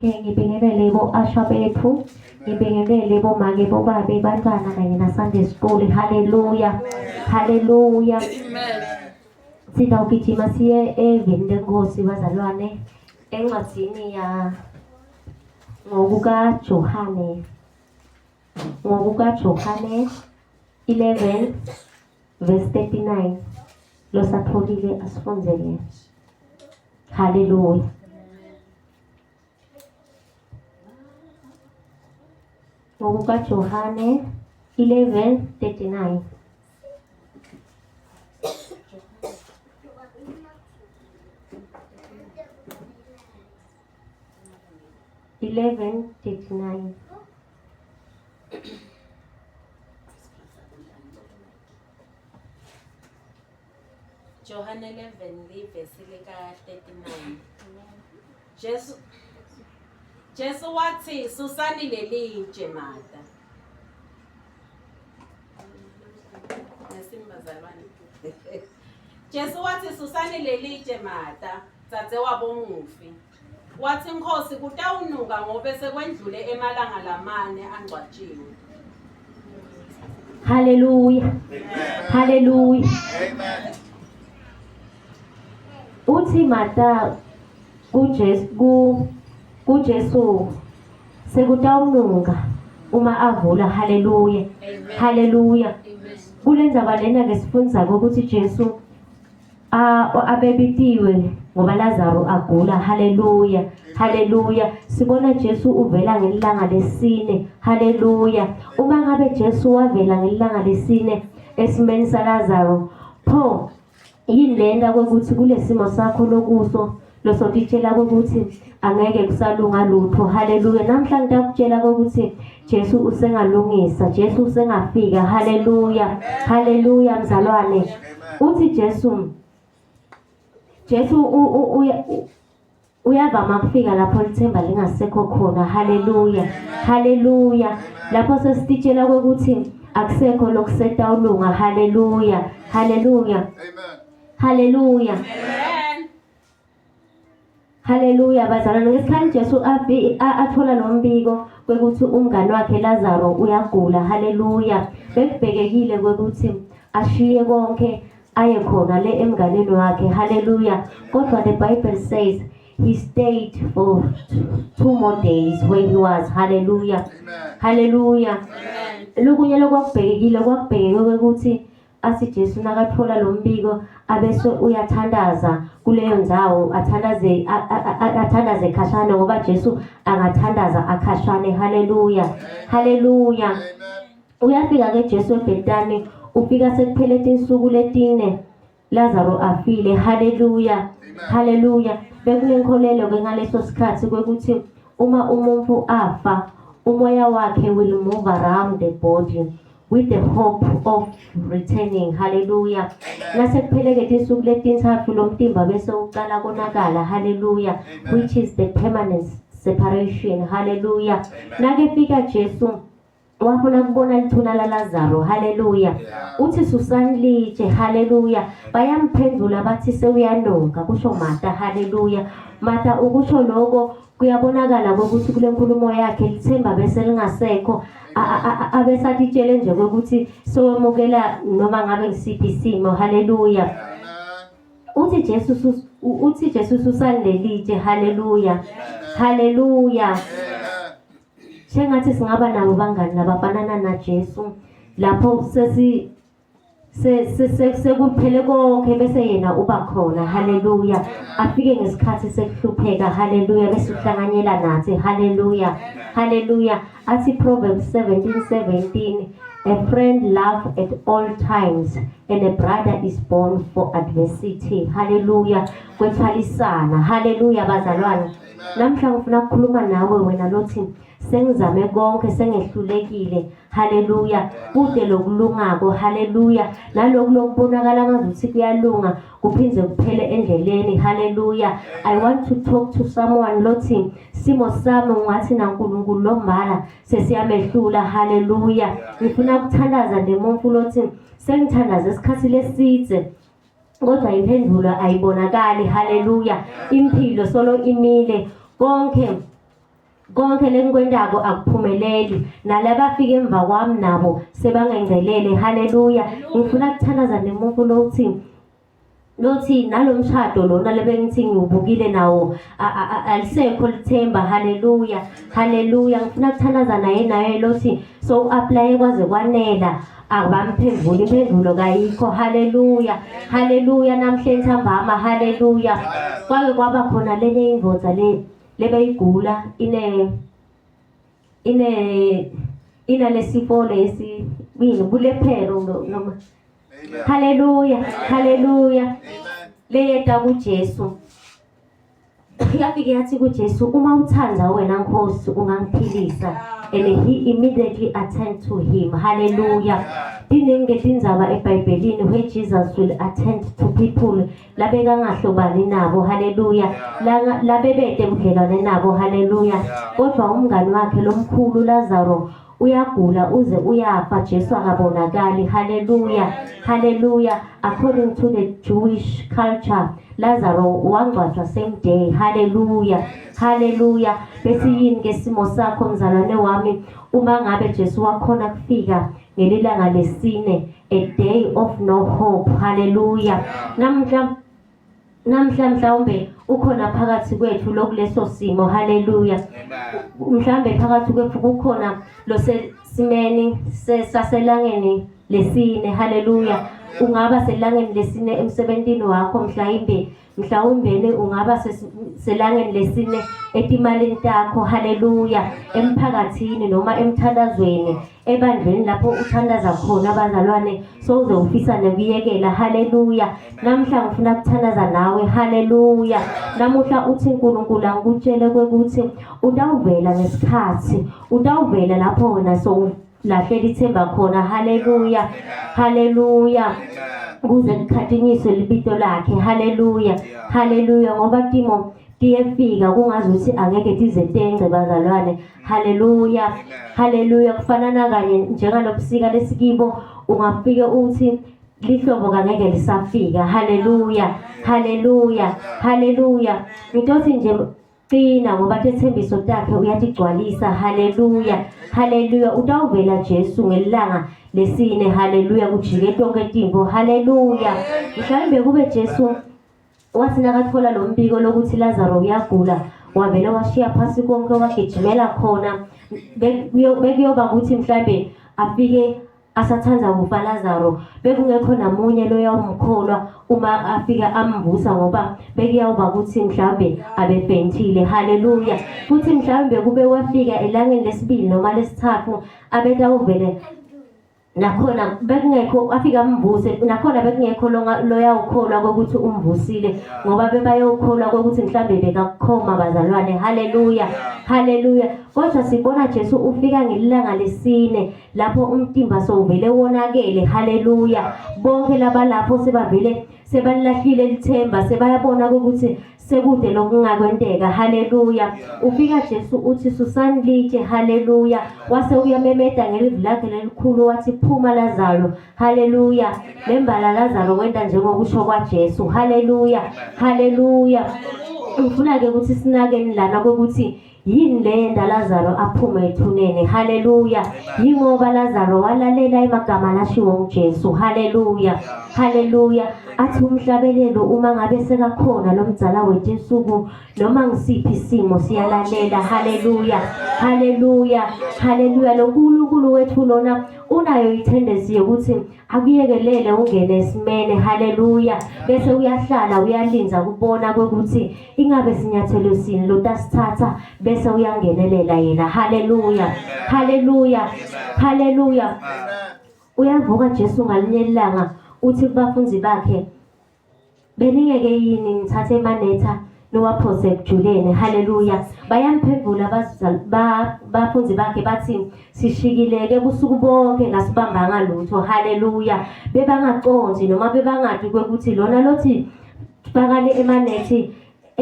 ngibingelele bo asha bethu, ngibingelele bo make bo babe bantwana kanye na Sunday school. Haleluya, haleluya. Sidawugijima siye evini lenkosi bazalwane, encwadzini ya ngokukaJohane 11 verse 39. Losatholile asifunzele. Haleluya. ngokukaJohane 11:39. John 11 verse lika 39. Jesu wathi susani lelitshe mata. Nesimbazalwane. Jesu wathi susani lelitshe mata, dzadze wabo mufi. Wathi Nkosi kutawunuka ngobe sekwendlule emalanga lamane angcwatshiwe. Haleluya. Haleluya. Amen. Uthi mata kuJesu sekutawunuka uma avula. Haleluya. Haleluya. Kulendzaba lena ke sifundza ukuthi Jesu abebitiwe ngoba Lazaro agula. Haleluya. Haleluya. Sibona Jesu uvela ngelilanga lesine. Haleluya. Uma ngabe Jesu wavela ngelilanga lesine esimeni saLazaro, pho yini lenta ukuthi kulesimo sakho lokuso losotitshela ukuthi angeke kusalunga lutho. Haleluya. Namhlanje ngiyakutshela ukuthi Jesu usengalungisa, Jesu usengafika. Haleluya. Haleluya mzalwane. Uthi Jesu uyavama kufika lapho lithemba lingasekho khona. Haleluya. Haleluya. Lapho sesititshela ukuthi akusekho lokusetawulunga. Haleluya. Haleluya. Amen. Haleluya. Amen. Haleluya bazalwane. Ngesikhathi Jesu athola lo mbiko kwekuthi umngane wakhe Lazaro uyagula. Haleluya. Bekubhekekile kwekuthi ashiye konke aye khona le emnganeni wakhe. Haleluya. Kodwa the Bible says he stayed for 2 more days where he was. Haleluya. Amen. Haleluya. Amen. Lukunye lokwakubhekekile kwakubhekeke ukuthi asi Jesu nakathola lo mbiko abese uyathandaza kuleyo ndzawo, athandaze khashane ngoba Jesu angathandaza akhashane. Haleluya. Haleluya. Amen. Uyafika ke Jesu eBhetani, ufika sekuphelete insuku letine Lazaro afile. Haleluya. Haleluya. Bekunenkolelo ke ngaleso sikhathi kwekuthi uma umuntu afa umoya wakhe will move around the body with the hope of returning. Haleluya. Nasekupheleke insuku letintathu lo mtimba bese uqala konakala. Haleluya. Which is the permanent separation. Haleluya. Nakefika Jesu wafuna kubona lithuna la Lazaro. Haleluya. Uthi susani litshe. Haleluya. Bayamphendula bathi sewuyanuka. Kusho Martha. Haleluya. Martha ukusho lokho kuyabonakala ukuthi kule nkulumo yakhe lithemba bese lingasekho. Abesatitshele nje ukuthi sowemukela noma ngabe ngisiphi isimo. Haleluya. Uthi Jesu susani lelitshe. Haleluya. Haleluya. Sengathi singaba nabo bangani labafanana na Jesu lapho sekuphele konke bese yena uba khona. Haleluya. Afike ngesikhathi sekuhlupheka. Haleluya. Bese uhlanganyela nathi. Haleluya. Haleluya. Athi Proverbs 17:17, a friend loves at all times and a brother is born for adversity. Haleluya. Kwethwalisana. Haleluya bazalwane. Namhlanje ngifuna ukukhuluma nawe wena lothi sengizame konke sengehlulekile. Haleluya. Kude lokulungako. Haleluya. Nalokho lokubonakala ngazuthi kuyalunga kuphindze kuphele endleleni. Haleluya. I want to talk to someone lothi simo sami ngathi naNkulunkulu lombala sesiyamehlula. Haleluya. Ngifuna ukuthandaza ndemuntu lothi sengithandaza isikhathi lesithe kodwa impendulo ayibonakali. Haleluya. Impilo solo imile konke konke lengikwendako akuphumeleli nalabafika emva kwami nabo sebangengelele. Haleluya. Ngifuna ukuthandaza nemuntu lothi nalomshado lona lebengithi ngiwubukile nawo alisekho lithemba. Haleluya. Haleluya. Ngifuna ukuthandaza naye lothi so uapply kwaze kwanela akubamphendula impendulo kayikho. Haleluya. Haleluya. Namhle ntambama. Haleluya. Kwake kwaba khona lele indvodza lebeyigula inalesifo lesi bulephero noma. Haleluya. Haleluya. Leyeta kuJesu. Yafike yathi kuJesu, uma uthanda wena Nkosi ungangiphilisa. And he immediately attend to him. Hallelujah. Diningi tindzaba eBhayibhelini where Jesus will attend to people labeka ngahlobani nabo. Hallelujah. Labebede budlelwane nabo. Hallelujah. Kodwa umngani wakhe lomkhulu Lazaro uyagula uze uyafa, Jesu akabonakali. Hallelujah. Hallelujah. According to the Jewish culture, Lazaro wangcwatshwa same day. Hallelujah. Hallelujah. Bese yini ngesimo sakho mzalwane wami uma ngabe Jesu wakhona kufika ngelilanga lesine, a day of no hope. Hallelujah. Namhla mhlawumbe ukhona phakathi kwethu lokuleso simo. Hallelujah. Mhlawumbe phakathi kwethu kukhona lo sesimeni saselangeni lesine. Hallelujah. Ungaba selangeni lesine emsebentini wakho, mhlawumbe ungaba selangeni lesine etimalini takho. Hallelujah. Emphakathini noma emthandazweni ebandleni lapho uthandaza khona abazalwane so uze ufisa nekuyekela. Hallelujah. Namhla ngifuna ukuthandaza nawe. Hallelujah. Namuhla uthi uNkulunkulu angikutshele ukuthi utawuvela ngesikhathi, utawuvela lapho wena so lahlela ithemba khona. Hallelujah. Hallelujah. Kuze likhathinyiswe libito lakhe. Hallelujah. Hallelujah. Ngoba timo tiyefika kungazuthi angeke tizentenge bazalwane. Hallelujah. Hallelujah. Kufanana kanye njengalobusika lesikibo ungafike uthi lihlobo kangeke lisafika. Hallelujah. Hallelujah. Hallelujah. Ngitothi nje qina ngoba tethembiso takhe uyatigcwalisa. Hallelujah. Hallelujah. Utawuvela Jesu ngelilanga lesine. Hallelujah. Kujike tonke timbo. Hallelujah. Mhlawumbe kube Jesu wathi nakathola lo mbiko lokuthi Lazaro uyagula wavele washiya phasi konke wagijimela khona, bekuyoba ukuthi mhlawumbe afike asathanza kufa Lazaro, bekungekho namunye loyawumkholwa uma afika amvusa ngoba bekuyawuba ukuthi mhlawumbe abefentile. Hallelujah. Futhi mhlawumbe kube wafika elangeni lesibili noma lesithathu abetawuvele nakhona bekungekho afika amvuse, nakhona bekungekho loyawukholwa kokuthi umvusile ngoba bebayokholwa kokuthi mhlawumbe bekakhoma bazalwane. Hallelujah. Hallelujah. Kodwa sibona Jesu ufika ngelilanga lesine lapho umtimba sowuvele wonakele. Hallelujah. Bonke laba lapho sebavele sebalahlile lithemba, sebayabona ukuthi sekude lokungakwenteka. Hallelujah. Ufika Jesu uthi susani litshe. Hallelujah. Wase uyamemeda ngelizwi lakhe lelikhulu wathi phuma Lazaro. Hallelujah. Lembala Lazaro kwenta njengokusho kwaJesu. Hallelujah. Hallelujah. Ngifuna ke ukuthi sinakeni lana kokuthi yini lenda Lazaro aphume ethuneni. Hallelujah. Yingoba Lazaro walalela emagama lashiwo nguJesu. Hallelujah. Hallelujah. Athi umhlabelelo uma ngabe sekakhona lomdzala wethu insuku noma ngisiphi isimo siyalalela. Hallelujah. Hallelujah. Hallelujah. Lo nkulunkulu wethu lona unayo itendency yokuthi akuyekelele ungene esimene. Hallelujah. Bese uyahlala uyalinza kubona ukuthi ingabe sinyathelo sini lotasithatha bese uyangenelela yena. Hallelujah. Hallelujah. Hallelujah. Uyavuka Jesu ngalinye ilanga uthi kubafunzi bakhe beningeke yini ngithathe emanetha nowaphose ekujuleni. Hallelujah. Bayamphendula bafunzi bakhe bathi sishikileke busuku bonke ngasibambanga lutho. Hallelujah. Bebangaconzi noma bebangathi ukuthi lona lothi fakane emanethi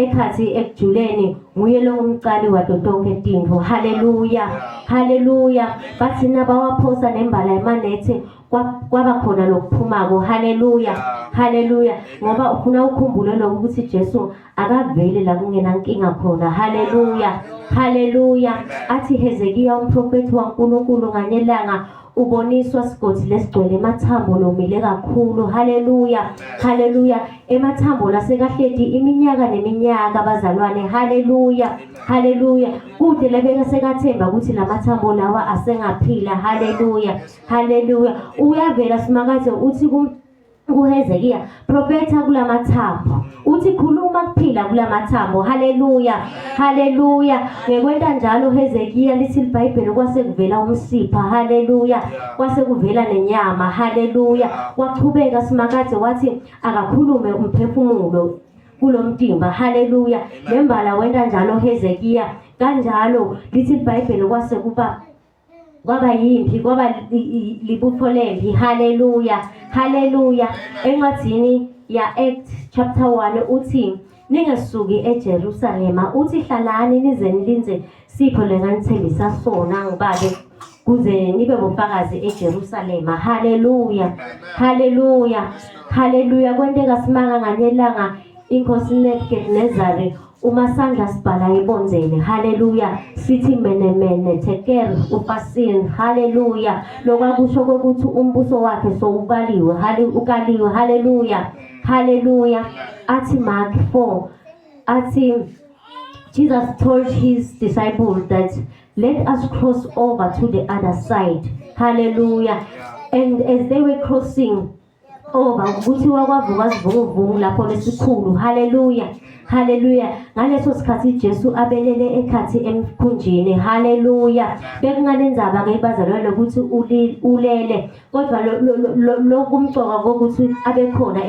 ekhathi ekujuleni nguye lo umqali wato tonke tintfo. Haleluya, haleluya. Bathi nabawaphosa nembala emanethe kwaba khona lokuphumako. Haleluya, haleluya. Ngoba ufuna ukukhumbule lokho ukuthi Jesu akaveli la kungenankinga khona. Haleluya, haleluya. Athi Hezekiya umprofethi waNkulunkulu nganyelanga uboniswa sigodi lesigcwele emathambo lomile kakhulu. Haleluya, haleluya. Emathambo lasekahledi iminyaka neminyaka bazalwane. Haleluya, haleluya. Kude lebeka sekathemba ukuthi lamathambo lawa asengaphila. Haleluya, haleluya. Uyavela simakade uthi kuHezekiya, prophetha kulamathambo, uthi khuluma kuphila kulamathambo. Haleluya, haleluya. Ngekwenta njalo Hezekiya lithi iBhayibheli kwase kuvela umsipha. Haleluya, kwase kuvela nenyama. Haleluya. Waqhubeka simakade wathi akakhulume umphefumulo kulomtimba. Haleluya. Nembala wenta njalo Hezekiya kanjalo lithi iBhayibheli kwase kwaba yimpi, kwaba libutho lempi. Haleluya, haleluya. Encwadini ya Acts chapter 1 uthi ningesuki eJerusalema, uthi hlalani nize nilinze sipho lenganithembisa sona ngibabe kuze nibe bofakazi eJerusalema. Haleluya, haleluya, haleluya. Kwenteka simanga nganyelanga inkosi Nebukadnezari umasandla sibhala ibonzele. Haleluya. Sithi mene teker ufasin. Haleluya. Lokwakusho kokuthi umbuso wakhe sowubaliwe. Ukaliwe. Haleluya, haleluya. Athi Mark 4 athi Jesus told his disciples that let us cross over to the other side. Hallelujah. And as they were crossing over, ukuthi wakwavuka sivunguvungu lapho lesikhulu. Hallelujah, hallelujah. Ngaleso sikhathi Jesu abelele ekhathi emkhunjini. Hallelujah. Bekunganenzaba ke bazalwane ukuthi ulele, kodwa lokumcoka kokuthi abekhona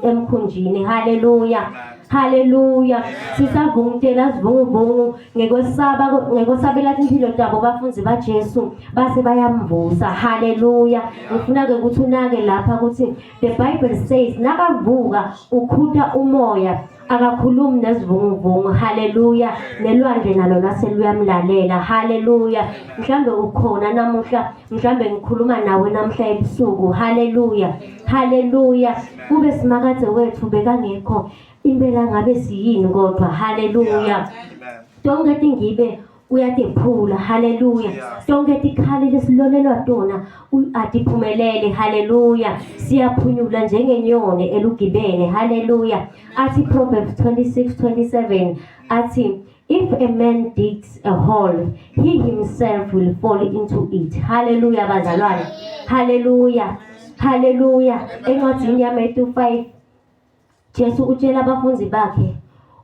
emkhunjini. Hallelujah, haleluya. Sisavungutela sivunguvungu ngekosabela impilo zabo bafunzi baJesu base bayamvusa. Haleluya. Ngifuna ke ukuthi unake lapha ukuthi the Bible says nakavuka ukhutha umoya akakhulumi nezivunguvungu. Haleluya. Nelwandle nalo laseluyamlalela. Haleluya. Mhlambe ukhona namuhla, mhlambe ngikhuluma nawe namhla ebusuku. Haleluya, haleluya. Kube simakade wethu bekangekho impela ngabe siyini kodwa. Haleluya. Tonke tingibe uyatiphula. Haleluya. Tonke tikhali lesilolelwa tona atiphumelele. Haleluya. Siyaphunyula njengenyoni elugibene. Haleluya. Athi Proverbs 26:27 athi if a man digs a hole, he himself will fall into it. Haleluya bazalwane. Haleluya, haleluya. Encwadini yaMathewu 5 Jesu utshela abafunzi bakhe,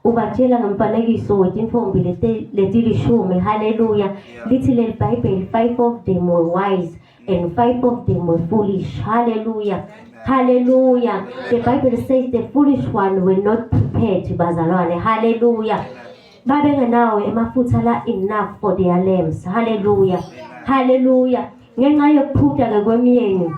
ubatshela ngomfanekiso wetintombi letilishumi. Haleluya. Lithi leli Bible 5 of them were wise and 5 of them were foolish. Hallelujah, hallelujah. The Bible says the foolish one were not prepared bazalwane. Hallelujah. Babengenawo emafutha la enough for their lamps. Hallelujah, hallelujah. Ngenxa yokuphutha ke kwemiyeni,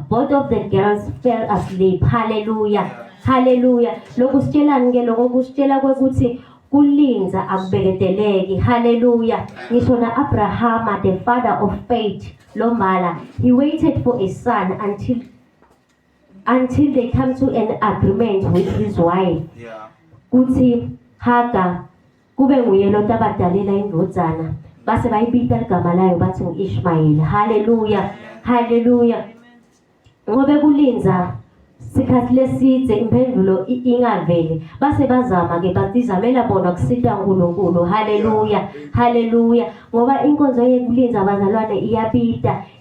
both of the girls fell asleep. Hallelujah, hallelujah. Lokhu sitshelani ke lokho kusitshela kwekuthi kulinza akubeketeleki. Hallelujah. Ngisho na Abraham, the father of faith, Lomala, he waited for a son until they come to an agreement with his wife. Kuthi Hagar kube nguye lo tabadalela indvodzana base bayibita igama layo bathi ngu-Ishmayeli. Hallelujah, hallelujah. Ngobe kulinza sikhathi lesidze impendulo ingaveli base bazama ke batizamela bona kusita uNkulunkulu. Haleluya, haleluya. Ngoba inkonzo yekulinza abazalwane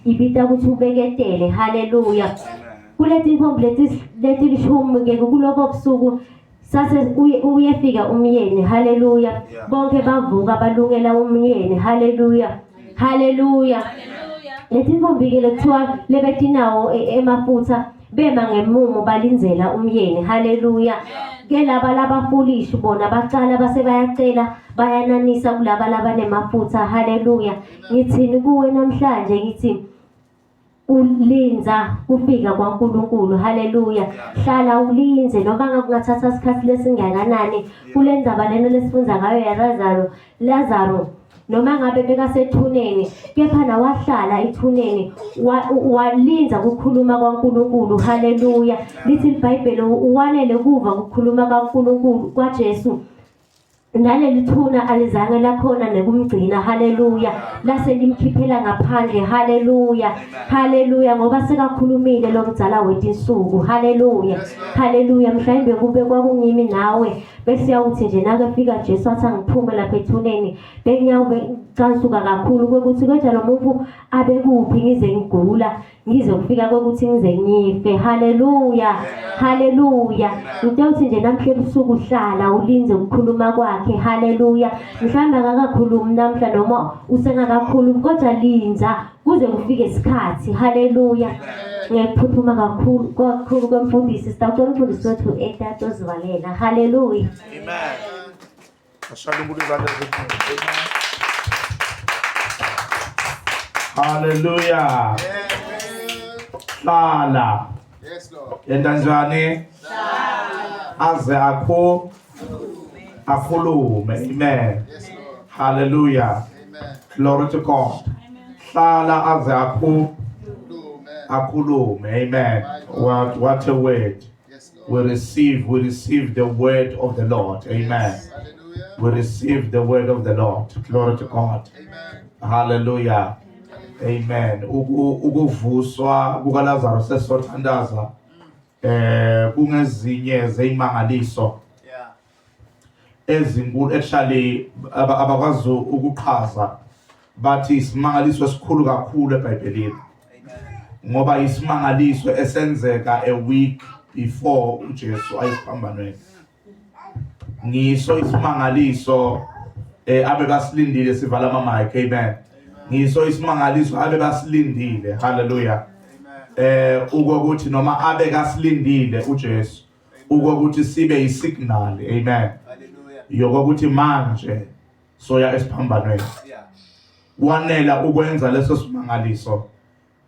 ibita ukuthi ubeketele. Haleluya. Kulethi intombi letilishumi ke kulobo busuku sase uyefika umyeni. Haleluya. Bonke bavuka balungela umyeni. Haleluya, haleluya. Lethi intombi ke lekuthiwa lebetinawo emafutha bema ngemumo balinzela umyeni. Haleluya. Ke laba foolish bona baqala base bayacela bayananisa kulaba nemafutha. Haleluya. Ngithini kuwe namhlanje ngithi ulinza kufika kwaNkulunkulu. Haleluya. Hlala ulinze noma ngakungathatha isikhathi lesingakanani kule ndaba lena lesifunza ngayo ya Lazaro noma ngabe bekasethuneni kepha nawahlala ethuneni walinza ukukhuluma kwaNkulunkulu. Haleluya. Lithi iBhayibheli uwanele kuva ukukhuluma kwaNkulunkulu kwaJesu. Naleli thuna alizange lakhona nekumgcina. Haleluya. Lase limkhiphela ngaphandle. Haleluya. Haleluya. Ngoba sekakhulumile lo mdzala wethu insuku. Haleluya. Haleluya. Mhlawumbe kube kwakungimi nawe bese yawuthi nje nake fika Jesu athi angiphume lapha ethuneni bengiyawube cansuka kakhulu ukuthi kodwa lo muntu abe kuphi ngize ngigula ngize kufika ukuthi ngize ngife. Haleluya. Haleluya. Uthi nje namhla ebusuku uhlala ulinze ukukhuluma kwakhe. Haleluya. Mhlawumbe akakakhulumi namhla noma usengakakhulumi kodwa linza kuze kufike isikhathi. Haleluya. Ngiyaphuthuma kakhulu kwemfundisi sitawuthola umfundisi wethu etatozivalela. Haleluya. Amen. Hallelujah. Hlala. Yes, Lord. Yendanjani? Aze akhulume. Amen. Yes, Lord. Hallelujah. Amen. Glory to God. Hlala aze akhulume. Amen. What a word. Yes, Lord. We receive the word of the Lord. Amen. Hallelujah. We receive the word of the Lord. Glory to God. Amen. Hallelujah. Amen. Ukuvuswa kukaLazaro sesothandaza kungezinye zeimangaliso ezinkulu actually abakwazi ukuqhaza bathi isimangaliso esikhulu kakhulu eBhayibhelini ngoba isimangaliso esenzeka a week before uJesu ayisiphambanweni. Ngiso isimangaliso abekasilindile sivala ama-mic. Amen. Ngiso isimangaliso abekasilindile. Hallelujah. Ukuthi noma abekasilindile uJesu ukuthi sibe isignal. Amen. Yokuthi manje soya esiphambanweni. Wanela ukwenza leso simangaliso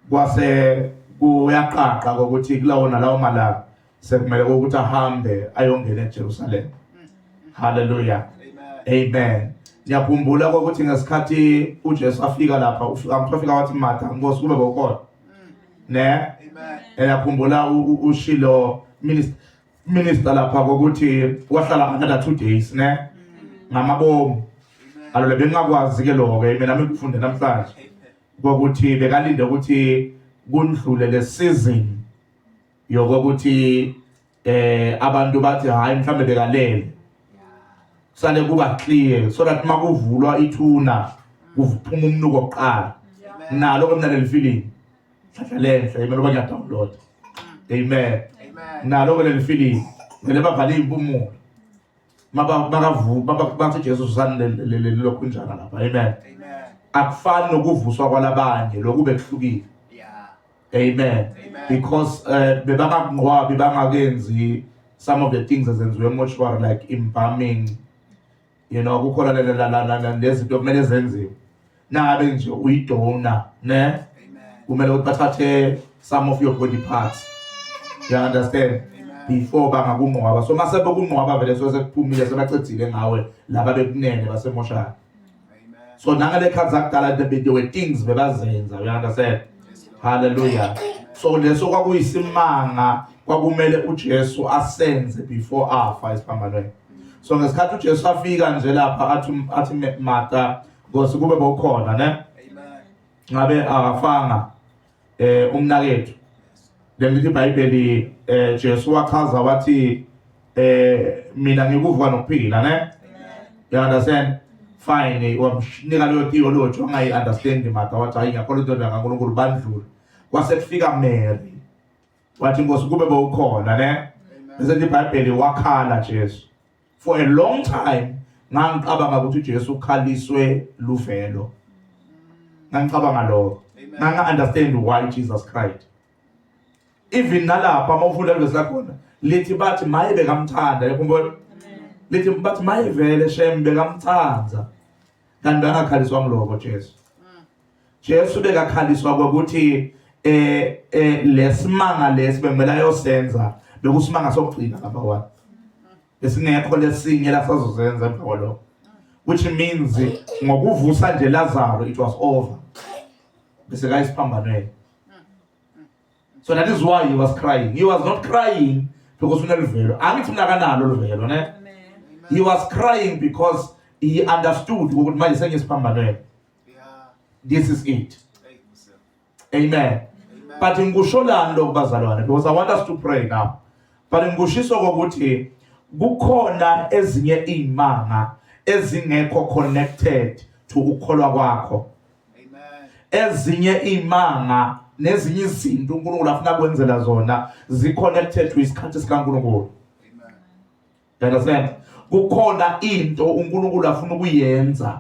kwase kuyaqaqa ukuthi kulawo nalawo malanga sekumele ukuthi ahambe ayongena eJerusalem. Hallelujah. Amen. Ngiyakhumbula ukuthi ngesikhathi uJesu afika lapha afika wathi Martha Nkosi kube bokhona ne. Amen. Ngiyakhumbula ushilo minister lapha ukuthi wahlala another 2 days ne ngamabomu. Alole bengakwazi ke lokho mina ngikufunde namhlanje ukuthi bekalinde ukuthi kundlule le season yokuthi abantu bathi hayi mhlambe bekalele sale kuba clear so that makuvulwa ithuna kuphuma umnuko oqala nalo kumnale feeling hlahlenhle imelo bayadownload. Amen. Nalo le feeling ngele bavala impumulo bathi Jesu sanele lokho njalo lapha. Amen. Akufani nokuvuswa kwalabanye lokube kuhlukile. Amen. Because bebangaqhwabi bangakenzi some of the things ezenziwe emotional like embalming, you know, kukhona lezinto kumele zenziwe nabe nje uyidona ne kumele ukuthi bathathe some of your body parts, you understand, before bangakungqwaba. So mase bekungqwaba vele sekuphumile sebacedzile ngawe laba bekunene basemoshana. So nangale khaza kudala there were things bebazenza, you understand. Hallelujah. So leso kwakuyisimanga kwakumele uJesu asenze before afa isiphambanweni. So ngesikhathi uJesu afika nje lapha athi Martha Nkosi kube bokhona ne. Amen. Ngabe akafanga umnakethu. Lemithi iBhayibheli Jesu wachaza wathi mina ngikuvuka nokuphila ne. You understand? Fine, wamnika leyo theology ongayi understand Martha wathi hayi ngakholwa into kaNkulunkulu bandlula. Kwase kufika Mary wathi Nkosi kube bokhona ne. Bese iBhayibheli wakhala Jesu. For a long time ngangicabanga ukuthi uJesu ukhaliswe luvelo. Ngangicabanga lokho. Nganga understand why Jesus cried. Even nalapha mawufunda leso sakhona lithi bathi maye bekamthanda yakhumbula. Lithi bathi maye vele shem bekamthanda. Kanti angakhaliswa ngiloko Jesu. Jesu bekakhaliswa ukuthi lesimanga lesibemela yosenza bekusimanga sokugcina number 1 esingekho lesinye lasazozenza empholo, which means ngokuvusa nje Lazarus it was over bese kayisiphambanweni. So that is why he was crying. He was not crying because unelivelo angithi mina kanalo livelo ne. He was crying because he understood ukuthi manje sengisiphambanweni. This is it. Amen. But ngusholani lokubazalwane, because I want us to pray now. But ngushiso ukuthi kukhona ezinye imanga ezingekho connected to ukholwa kwakho. Amen. Ezinye imanga nezinye izinto uNkulunkulu afuna kwenzela zona zi-connected to isikhathi sikaNkulunkulu. Amen. You understand? Kukhona into uNkulunkulu afuna ukuyenza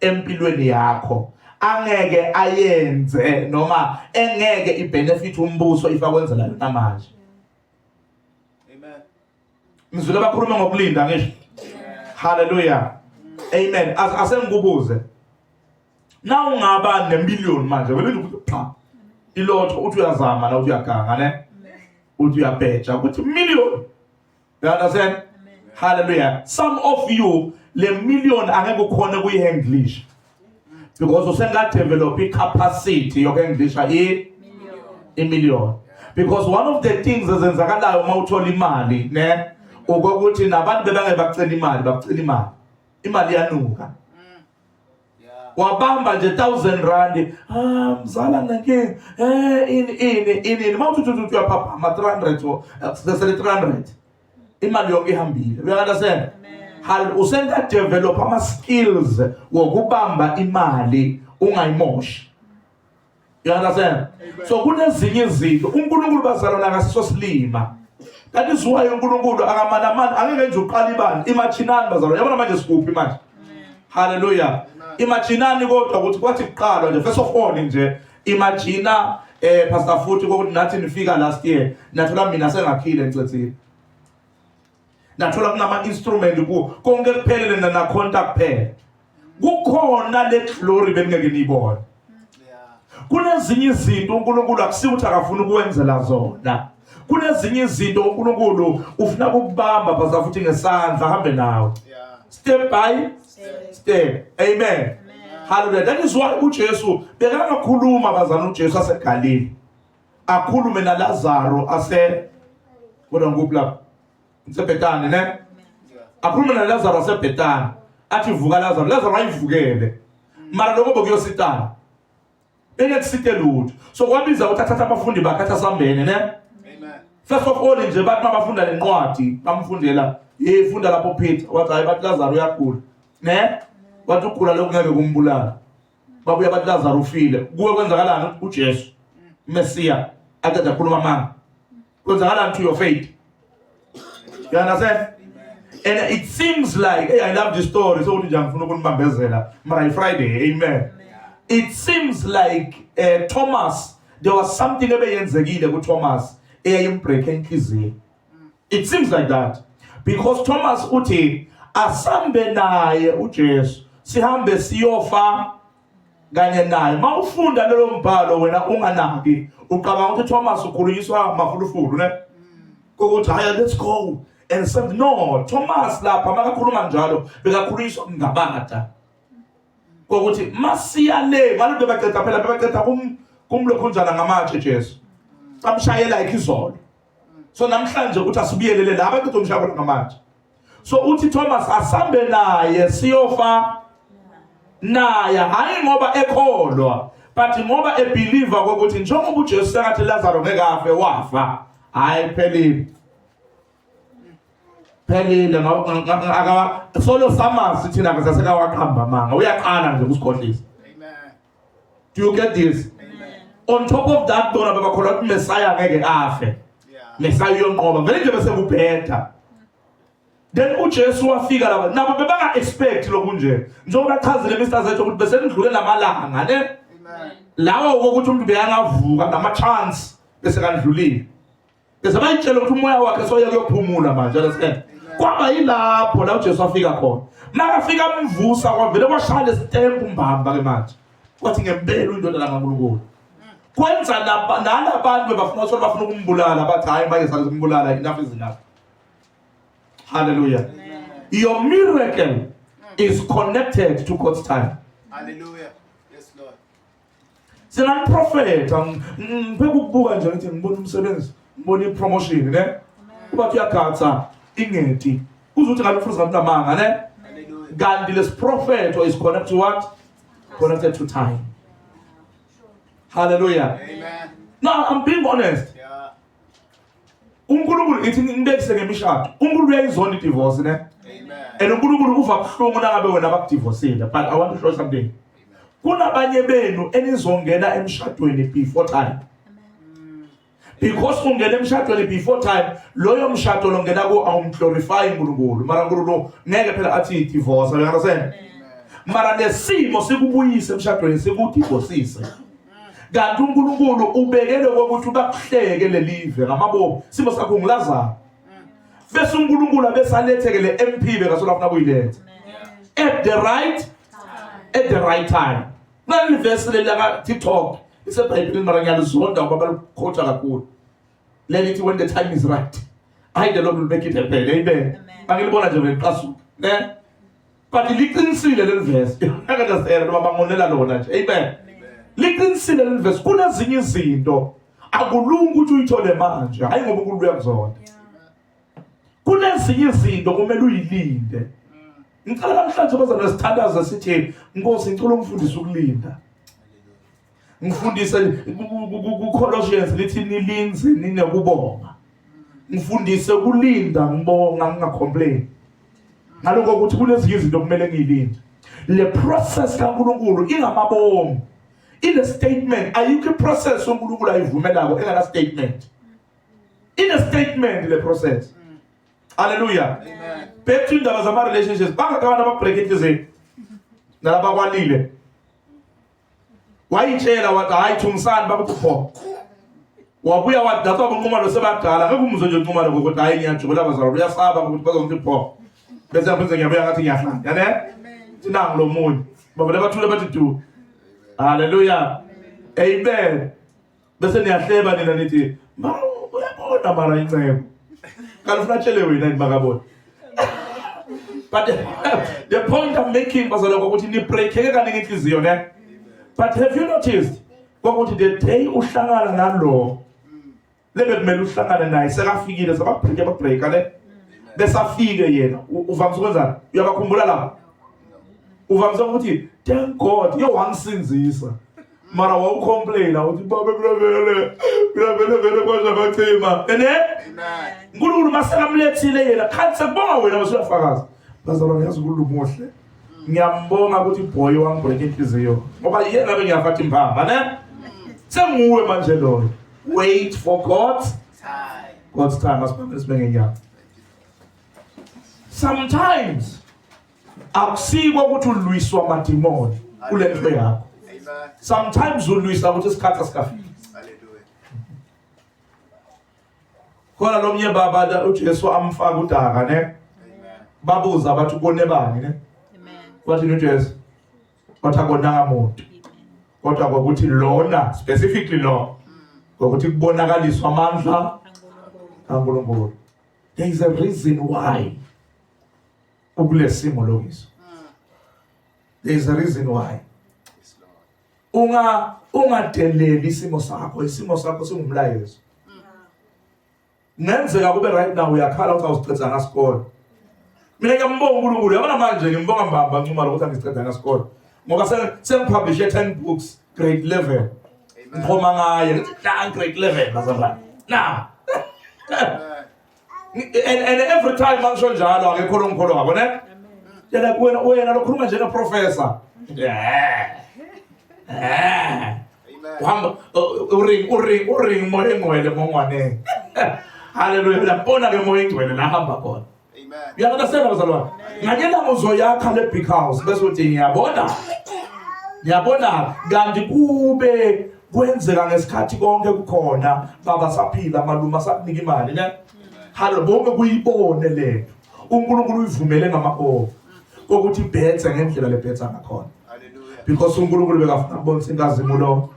empilweni yakho angeke ayenze noma engeke ibenefit umbuso ifakwenzela yona manje. Amen. Mzulu bakhuluma ngokulinda ngisho. Hallelujah. Amen. Asengikubuze. Na ungaba ne-million manje welinda ukuthi cha ilotho uthi uyazama na uthi uyaganga ne uthi uyabheja ukuthi million. You understand? Hallelujah. Some of you le million angeke ukhona kuyi-English because usenga develop i-capacity yoku-Englisha i-million. Because one of the things ezenzakalayo uma uthola imali ne ukuthi nabantu bebange bacela imali bacela imali yanuka. Wabamba nje 1,000 rand mzala nake ini mawuthi uyapapa ama 300 sesele 300 imali yonke ihambile. You understand? Hal usenda develop ama skills wokubamba imali ungayimoshi. You understand? So kunezinye izinto uNkulunkulu bazalwana akasiso silima. That is why uNkulunkulu akamana angeke nje uqala ibani imachinani bazalwana. Yabona manje sikuphi manje? Hallelujah. Imagine kodwa ukuthi kwathi kuqala nje first of all nje imagine pastor futhi ukuthi nathi nifika last year nathola mina sengakhile encethini. Nathola kunama instrument konke kuphelele na contact kuphela. Kukhona le glory bengeke niyibone. Kunezinye izinto uNkulunkulu akusithi akafuna ukwenzela zona. Kunezinye izinto uNkulunkulu ufuna ukubamba pastor futhi ngesandla hambe nawe. Step by step. Amen. Hallelujah. That is why uJesu bekangakhuluma bazana uJesu aseGalili. Akhulume na Lazarus kodwa ngupla Bethani ne? Akhulume na Lazarus Bethani. Athi vuka Lazarus ayivukele. Mara lokho bokuyositana. Kusite lutho. So kwabiza uthatha abafundi bakhe asambene ne? Amen. First of all nje bathi mabafunda lencwadi bamfundela yefunda lapho Peter wathi hayi bathi Lazarus uyagula. Ne? Wathi ukugula lokungeke kumbulala. Babuya bathi Lazarus ufile. Kuwe kwenzakalani uJesu Messiah athatha khuluma manga. Kwenzakalani to your faith? You understand? And it seems like I love the story so uthi ngifuna ukunibambezela mara Friday. Amen. It seems like Thomas, there was something ebeyenzekile ku Thomas eyayimbreak enhliziyo. It seems like that because Thomas uthi asambe naye uJesu sihambe siyofa kanye naye. Mawufunda lelo mbhalo wena unganaki uqabanga ukuthi Thomas ukhulunyiswa mafulufulu ne ukuthi haya let's go and said no. Thomas lapha makakhuluma njalo bekakhulunyiswa ngabata ukuthi masiya le ngalo bebaqeda phela bebaqeda kumlokhunjana ngamatshe Jesu amshayela ikizolo. So namhlanje ukuthi asibiyelele la abaqeda umshayela ngamatshe. So uthi Thomas asambe naye siyofa naye hayi ngoba ekholwa but ngoba ebeliever ukuthi njengoba uJesu sekathi Lazarus ngeke afe wafa hayi phelile aka solo samasi thina ngasaseka waqhamba manga uyaqala nje kusikhohlisa. Amen. Do you get this? Amen. On top of that bona babakholwa ukuthi Messiah ngeke afe. Messiah uyonqoba vele nje bese kubhetha. Then uJesu wafika lapha nabo bebanga expect lokunje njengoba chazile Mr. Zethu ukuthi bese ndlule namalanga ne. Amen. Lawo ukuthi umuntu beyangavuka ngama chance bese kandlulile. Bese bayitshela ukuthi umoya wakhe soya kuyophumula manje understand. Kwaba yilapho la uJesu afika khona. Makafika umvusa kwavele kwashaya stamp umbamba ke manje. Kwathi ngempela indoda kaNkulunkulu. kwenza nalabantu bebafuna ukuthi bafuna ukumbulala bathi hayi manje salizombulala, enough is enough. Hallelujah. Your miracle is connected to God's time. Hallelujah. Yes, Lord. Singaprofeta ngikubuka nje ngithi ngibona umsebenzi, ngibona ipromotion ne. Kuba kuyakhatha ingeti. Uzuthi ngalofuza ngamanga ne. Hallelujah. Kanti les prophet is connected to what? Connected to time. Hallelujah. Amen. Now I'm being honest. Yeah. uNkulunkulu ithi ngibekise ngemishado. uNkulunkulu uyayizona idivorce ne. Amen. And uNkulunkulu uva kuhlungu nangabe wena bakudivorceile. But I want to show something. Kunabanye benu enizongena emshadweni before time. Because ungena emshadweni before time, loyo mshado lo ngena ko awumglorify uNkulunkulu. Mara uNkulunkulu ngeke phela athi divorce, you understand? Mara nesimo sikubuyise emshadweni sikudivorceise. Kanti uNkulunkulu ubekele ukuthi bakuhleke lelive ngamabomu. Simo sakho ngilaza. Bese uNkulunkulu abesalethekele MP bekasola afuna kuyiletha. At the right time. Nali verse lelaka TikTok. IseBhayibhelini mara ngiyalizonda ngoba balikhotha kakhulu. Lelithi when the time is right, I the Lord will make it happen. Amen. Angilibona nje ngeqhasu. Ne? But liqinisile leli verse. Akadasela noma bangonela lona nje. Amen. Liqinisile leli verse. Kunezinye izinto akulungi ukuthi uyithole manje. Hayi ngoba uNkulunkulu uyakuzona. Kunezinye izinto kumele uyilinde. Ngicela namhlanje bazana nesithandaza sithi Nkosi ngicela ungifundise ukulinda. Ngifundise kuColossians lithi nilinze ninekubonga. Ngifundise ukulinda ngibonga ngingacomplain. Ngaloko ukuthi kunezinye izinto kumele ngiyilinde. Le process kaNkulunkulu ingamabomu. In a statement, ayikho process uNkulunkulu ayivumelako engana statement. In a statement le process. Hallelujah. Amen. Back to indaba zama relationships. Bangakabana ababreak inhliziyo. Nalaba kwalile. Wayitshela wathi hayi thungisani bakuthi pho. Wabuya wathi datha bunquma lo sebadala ngeke umuzwe nje unquma ngokuthi hayi ngiyajula abazalwa uyasaba ukuthi bazongithi pho. Bese ngaphenze ngiyabuya ngathi ngiyahlanga. Yane? Thina ngilomunye. Bavele bathule bathi du. Hallelujah. Amen. Bese niyahleba nina nithi ma uyabona mara incebo. Kalifuna tshele wena ndibakabona. But the point I'm making bazalwa ukuthi ni breakeke kaningi inhliziyo ne. But have you noticed ukuthi the day uhlangana nalo lebe kumele uhlangane naye sekafikile sababreak ababreaka ne. Besafike yena uvamisa ukwenzani? Uyabakhumbula lapha? Uvamisa ukuthi thank God yo wangisinzisa. Mara wawucomplaina uthi babe kulavele kwasha bacima. Ene? Amen. uNkulunkulu masekamlethile yena khanti sekubonga wena masuyafakaza. Bazalwa ngiyazi uNkulunkulu muhle. Ngiyambonga ukuthi boy wangibreak inhliziyo. Ngoba yena bengiyafathi impamba ne? Senguwe manje loyo. Wait for God's Time. God's time asibambe sibenge nyaka. Sometimes akusikho ukuthi ulwiswa amadimoni kule nto yakho. Amen. Sometimes ulwisa ukuthi isikhathi asikafiki. Hallelujah. Khona lo mnye baba uJesu amfaka udaka ne. Amen. Babuza bathi ubone bani ne? Amen. Wathi uJesu wathi akona umuntu. Kodwa ukuthi lona specifically lo ukuthi kubonakaliswa amandla kaNkulunkulu. There is a reason why ukulesimo lokiso. There is a reason why. Yes, Lord. Ungadeleli isimo sakho singumlayezo. Ngenzeka kube right now uyakhala ukuthi awusiceda ngasikole. Mina ngiyambonga uNkulunkulu yabona manje ngimbonga mbamba ncuma ukuthi angisiceda ngasikole. Ngoba sengipublish 10 books grade 11. Amen. Ngikhoma ngaye ngithi grade 11 bazalwane. Now Amen. and every time mangisho njalo akekho lo mkholo wabo ne? Yena wena lokhuluma njengeprofessor. Amen. Uhamba uring moya engcwele mongwane. Hallelujah. Lapona ke moya engcwele la hamba khona. Amen. Uyangasena bazalwane. Nganyela uzoyakha le big house bese uthi ngiyabona. Ngiyabona kanti kube kwenzeka ngesikhathi konke kukhona baba saphila maluma sakunika imali ne. Hallo bonke kuyibone lethu. uNkulunkulu uyivumele ngamabovu kokuthi ibhethe ngendlela lebhetha ngakhona. Hallelujah. Because uNkulunkulu bekafuna ukubonisa inkazimulo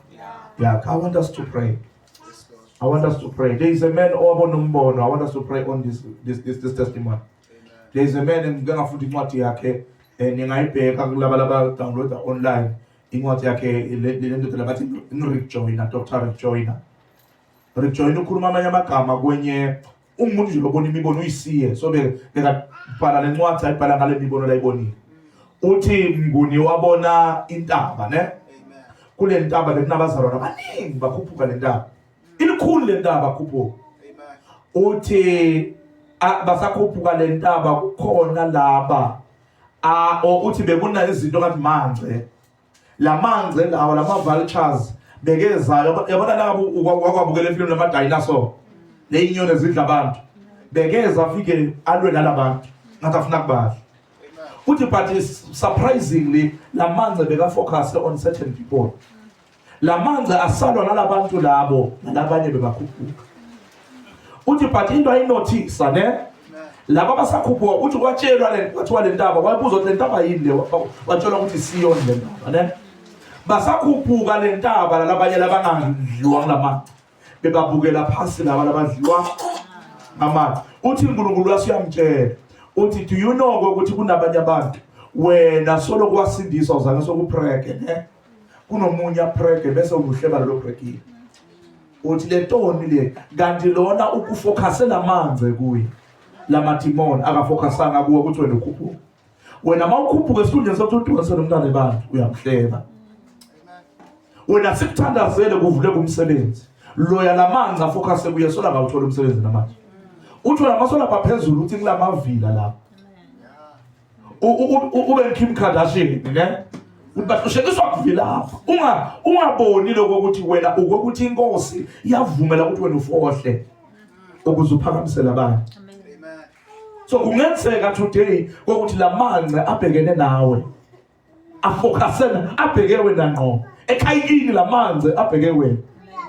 Yeah, I want us to pray. Yes, Lord. I want us to pray. There is a man over Numbono. I want us to pray on this testimony. Amen. There is a man in Ghana futhi incwadi yakhe ningayibheka kulaba download online incwadi yakhe le ndoda labathi Rick Joyner, Dr. Rick Joyner. Rick Joyner ukhuluma amanye amagama kwenye umuntu nje lobona imibono uyisiye so bekabhala lencwadi ayibhala ngale mibono la ibonile. Uthi Mnguni wabona intaba ne Amen. kule ntaba bekunabazalwana abaningi bakhuphuka le ntaba. Ilikhulu le ntaba khuphuka. Amen. Uthi basakhuphuka le ntaba kukhona laba uthi bekuna izinto ngathi manze la manze lawa lama vultures bekezayo yabona labo ukwabukela ifilimu lama dinosaur le inyoni ezidla abantu bekeza afike alwe nalabantu ngathi afuna kubadla. Uthi but surprisingly la manze beka focus on certain people. La manze asalwa nalabantu labo nalabanye bebakhuphuka. Uthi but into ayinothisa ne laba basakhuphuka uthi kwatshelwa kwathiwa le ntaba wayibuzwa le ntaba yini le watshelwa ukuthi Siyoni le ntaba ne basakhuphuka le ntaba labanye labangadliwa nglamanzi bebabukela phasi laba labadliwa ngamanzi. Uthi uNkulunkulu asiyamtshela uthi do you know ukuthi kunabanye abantu wena solo kwasindiswa uzange sokupreke ne kunomunye apreke bese ubuhleba lo prekile. Uthi le ntoni le kanti lona ukufocusela amanzi kuye lama demon akafocusanga kuwe ukuthi wena ukhuphuka. Wena mawukhuphuka esikhundleni sokuthi udonse nomntana ebantu uyamhleba. Wena sikuthandazele kuvule kumsebenzi loya lamanzi afocuse kuye sola ngawuthola umsebenzi namanje. Uthi wena masola baphezulu uthi kulamavila lapha. Ube Kim Kardashian ne ubahlosheliswa kuvila lapha ungaboni lokho ukuthi wena ukuthi inkosi iyavumela ukuthi wena ufohle ukuze uphakamisela abantu. Amen. So kungenzeka today ukuthi lamanzi abhekene nawe afocusena abheke wena ngqo ekhayini lamanzi abheke wena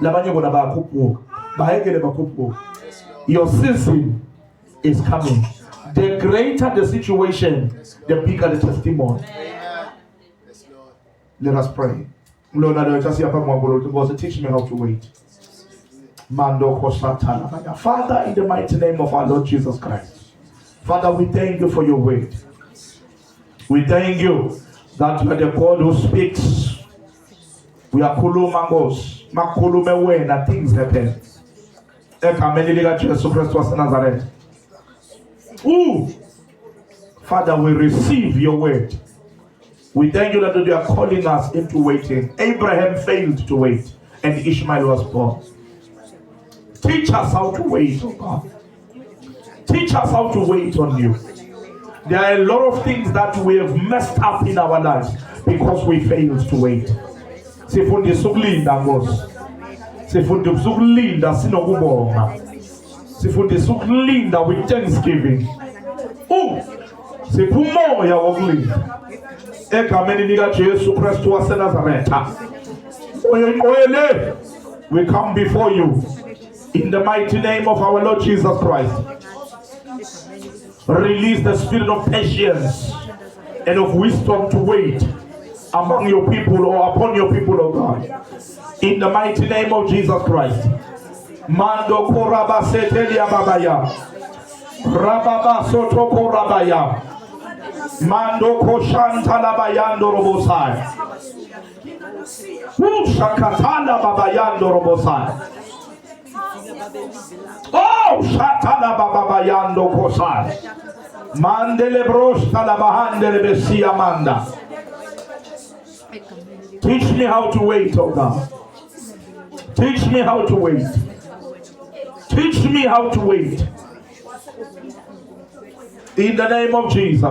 labanye bona bayakhuphuka bayekele bakhuphuka. Your season is coming. The greater the situation, the bigger the testimony. Amen. Yes, Lord. Let us pray. Lord, teach me how to wait. Father, in the mighty name of our Lord Jesus Christ, Father, we thank you for your word. We thank you that you are the God who speaks. We are kulumangos, makulume wena, things happen. Jesus Christ was Nazareth. Father, we receive your word. We thank you that you are calling us into waiting. Abraham failed to wait, and Ishmael was born. Teach us how to wait, oh God. Teach us how to wait on you. There are a lot of things that we have messed up in our lives because we failed to wait. Sifundi sukulinda Nkosi. Sifundi sukulinda sinokubonga. Sifundi sukulinda with thanksgiving. Siphumoya wokulinda. Egameni lika Jesu Kristu waseNazaretha. We come before you in the mighty name of our Lord Jesus Christ. Release the spirit of patience and of wisdom to wait among your people or upon your people, O God. In the mighty name of Jesus Christ. Mando koraba setelia babaya. Rababa soto korabaya. Mando koshanta labayando robosai. Shakatana babayando robosai. Oh, shatana babayando kosai. Mandele brosta la bahandele besia manda. Teach me how to wait, oh God. Teach me how to wait. Teach me how to wait. In the name of Jesus.